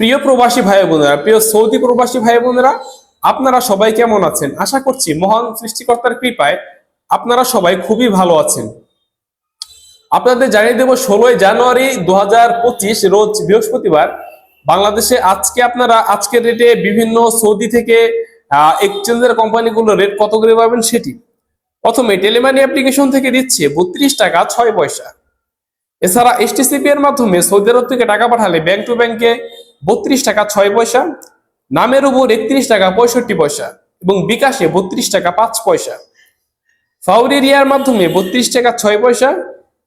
প্রিয় প্রবাসী ভাই বোনেরা, প্রিয় সৌদি প্রবাসী ভাই বোনেরা, আপনারা সবাই কেমন আছেন? আশা করছি মহান সৃষ্টিকর্তার কৃপায় আপনারা সবাই খুবই ভালো আছেন। আপনাদের জানিয়ে দেব 16 জানুয়ারি 2025 রোজ বৃহস্পতিবার বাংলাদেশে আজকের রেটে বিভিন্ন সৌদি থেকে এক্সচেঞ্জের কোম্পানিগুলো রেট কত করে পাবেন সেটি। প্রথমে টেলিমানি অ্যাপ্লিকেশন থেকে দিচ্ছে 32 টাকা 6 পয়সা। এছাড়া এসটিসিপি এর মাধ্যমে সৌদি আরব থেকে টাকা পাঠালে ব্যাংক টু ব্যাংকে 32 টাকা 6 পয়সা, নামের উপর 31 টাকা 65 পয়সা এবং বিকাশে 32 টাকা 5 পয়সা। ফাউরি রিয়ার মাধ্যমে 32 টাকা 6 পয়সা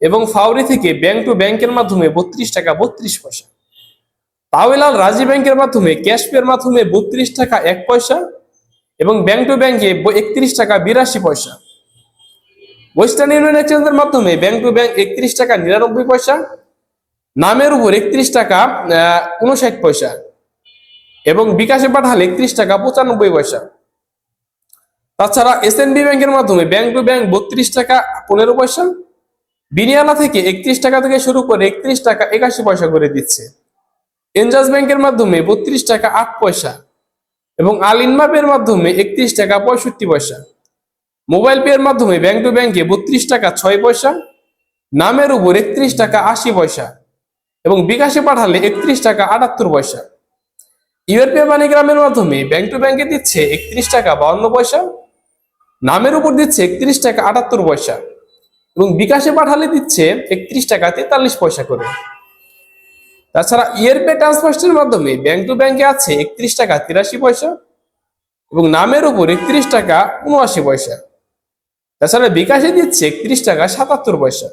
এবং ফাউরি থেকে ব্যাংক টু ব্যাংকের মাধ্যমে 32 টাকা 32 পয়সা। তাওয়েলাল রাজি ব্যাংকের মাধ্যমে ক্যাশপের মাধ্যমে 32 টাকা 1 পয়সা এবং ব্যাংক টু ব্যাংকে 31 টাকা 82 পয়সা। ওয়েস্টার্ন ইউনিয়ন এক্সচেঞ্জের মাধ্যমে ব্যাংক টু ব্যাংক 31 টাকা 99 পয়সা, নামের উপর 31 টাকা 59 পয়সা এবং বিকাশে পাঠালে 31 টাকা 95 পয়সা। তাছাড়া এসএনবি ব্যাংকের মাধ্যমে ব্যাংক টু ব্যাংক 32 টাকা 15 পয়সা, বিনিয়ালা থেকে 31 টাকা থেকে শুরু করে 31 টাকা 81 পয়সা করে দিচ্ছে। এনজাস ব্যাংকের মাধ্যমে 32 টাকা 8 পয়সা এবং আল ইনমাপের মাধ্যমে 31 টাকা 65 পয়সা। মোবাইল পে এর মাধ্যমে ব্যাংক টু ব্যাংকে 32 টাকা 6 পয়সা, নামের উপর 31 টাকা 80 পয়সা এবং বিকাশে পাঠালে 31 টাকা 78 পয়সা। ইউরপে মানিগ্রামের মাধ্যমে ব্যাংক টু ব্যাংকে দিচ্ছে 31 টাকা 52 পয়সা, নামের উপর দিচ্ছে 31 টাকা 78 পয়সা এবং বিকাশে পাঠালে দিচ্ছে 31 টাকা 43 পয়সা করে। তাছাড়া ইউরপে ট্রান্সফারের মাধ্যমে ব্যাংক টু ব্যাংকে আছে 31 টাকা 83 পয়সা এবং নামের উপর 31 টাকা 79 পয়সা। তাছাড়া বিকাশে দিচ্ছে 31 টাকা 77 পয়সা।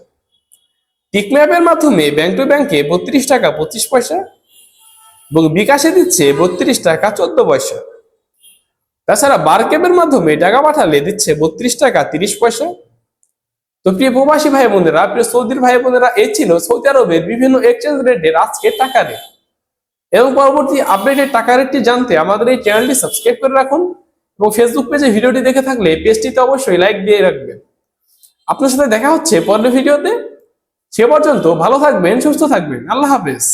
টিকম্যাপের মাধ্যমে ব্যাংক টু ব্যাংকে 32 টাকা 25 পয়সা এবং বিকাশে দিচ্ছে 32 টাকা 14 পয়সা। তাছাড়া বারকেপের মাধ্যমে টাকা পাঠালে দিচ্ছে 32 টাকা 30 পয়সা। তো প্রিয় প্রবাসী ভাই বোনেরা, প্রিয় সৌদির ভাই বোনেরা, এই ছিল সৌদি আরবের বিভিন্ন এক্সচেঞ্জ রেটের আজকে টাকা রেট। এবং পরবর্তী আপডেটের টাকা রেটটি জানতে আমাদের এই চ্যানেলটি সাবস্ক্রাইব করে রাখুন এবং ফেসবুক পেজে ভিডিওটি দেখে থাকলে পেজটিতে অবশ্যই লাইক দিয়ে রাখবেন। আপনার সাথে দেখা হচ্ছে পরের ভিডিওতে। সে পর্যন্ত ভালো থাকবেন, সুস্থ থাকবেন। আল্লাহ হাফেজ।